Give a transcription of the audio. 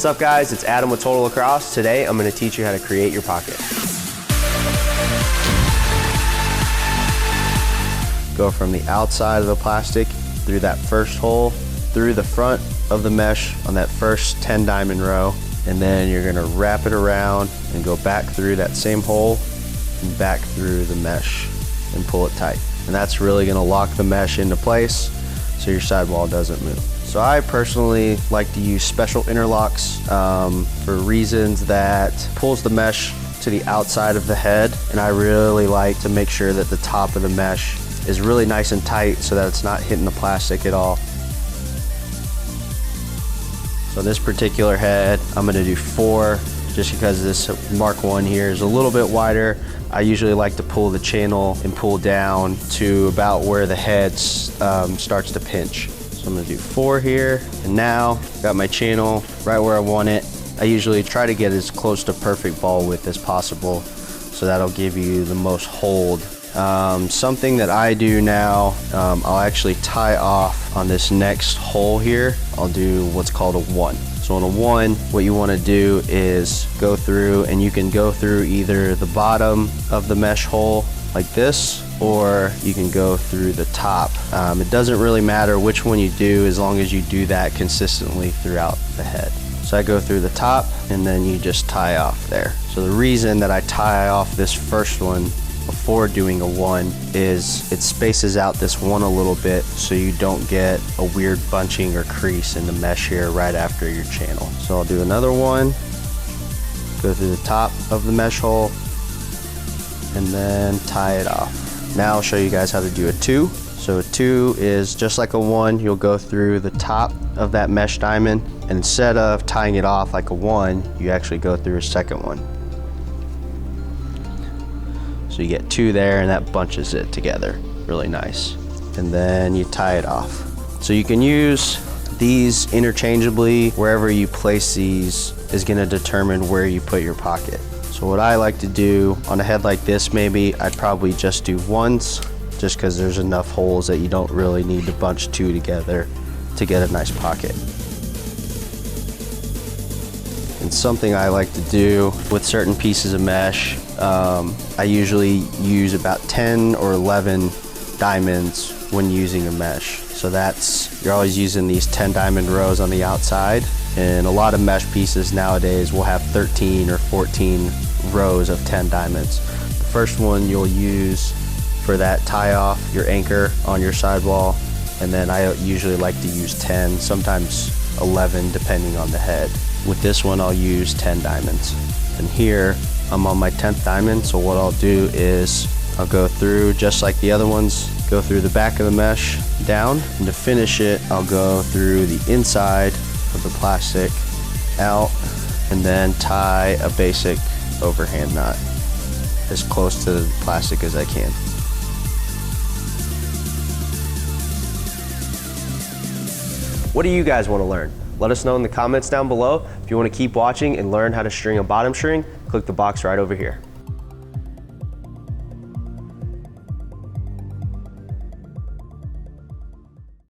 What's up guys, it's Adam with Total Lacrosse. Today I'm going to teach you how to create your pocket. Go from the outside of the plastic through that first hole, through the front of the mesh on that first 10 diamond row, and then you're going to wrap it around and go back through that same hole and back through the mesh and pull it tight. And that's really going to lock the mesh into place so your sidewall doesn't move. So I personally like to use special interlocks for reasons that pulls the mesh to the outside of the head, and I really like to make sure that the top of the mesh is really nice and tight so that it's not hitting the plastic at all. So this particular head, I'm going to do 4 just because this Mark 1 here is a little bit wider. I usually like to pull the channel and pull down to about where the head starts to pinch. So I'm gonna do 4 here, and now got my channel right where I want it. I usually try to get as close to perfect ball width as possible, so that'll give you the most hold. Something that I do now, I'll actually tie off on this next hole here. I'll do what's called a 1. So on a 1, what you want to do is go through, and you can go through either the bottom of the mesh hole like this, or you can go through the top. It doesn't really matter which one you do as long as you do that consistently throughout the head. So I go through the top, and then you just tie off there. So the reason that I tie off this first one before doing a 1 is it spaces out this one a little bit so you don't get a weird bunching or crease in the mesh here right after your channel. So I'll do another 1, go through the top of the mesh hole, and then tie it off. Now I'll show you guys how to do a 2. So a 2 is just like a 1, you'll go through the top of that mesh diamond, and instead of tying it off like a 1, you actually go through a second one. So you get 2 there, and that bunches it together really nice. And then you tie it off. So you can use these interchangeably. Wherever you place these is going to determine where you put your pocket. So what I like to do on a head like this, maybe I'd probably just do 1s, just because there's enough holes that you don't really need to bunch 2 together to get a nice pocket. And something I like to do with certain pieces of mesh, I usually use about 10 or 11 diamonds when using a mesh. So you're always using these 10 diamond rows on the outside, and a lot of mesh pieces nowadays will have 13 or 14 rows of 10 diamonds. The first one you'll use for that tie off your anchor on your sidewall, and then I usually like to use 10, sometimes 11 depending on the head. With this one I'll use 10 diamonds. And here I'm on my 10th diamond, so what I'll do is I'll go through just like the other ones, go through the back of the mesh down, and to finish it I'll go through the inside of the plastic out, and then tie a basic overhand knot as close to the plastic as I can. What do you guys want to learn? Let us know in the comments down below. If you want to keep watching and learn how to string a bottom string, click the box right over here.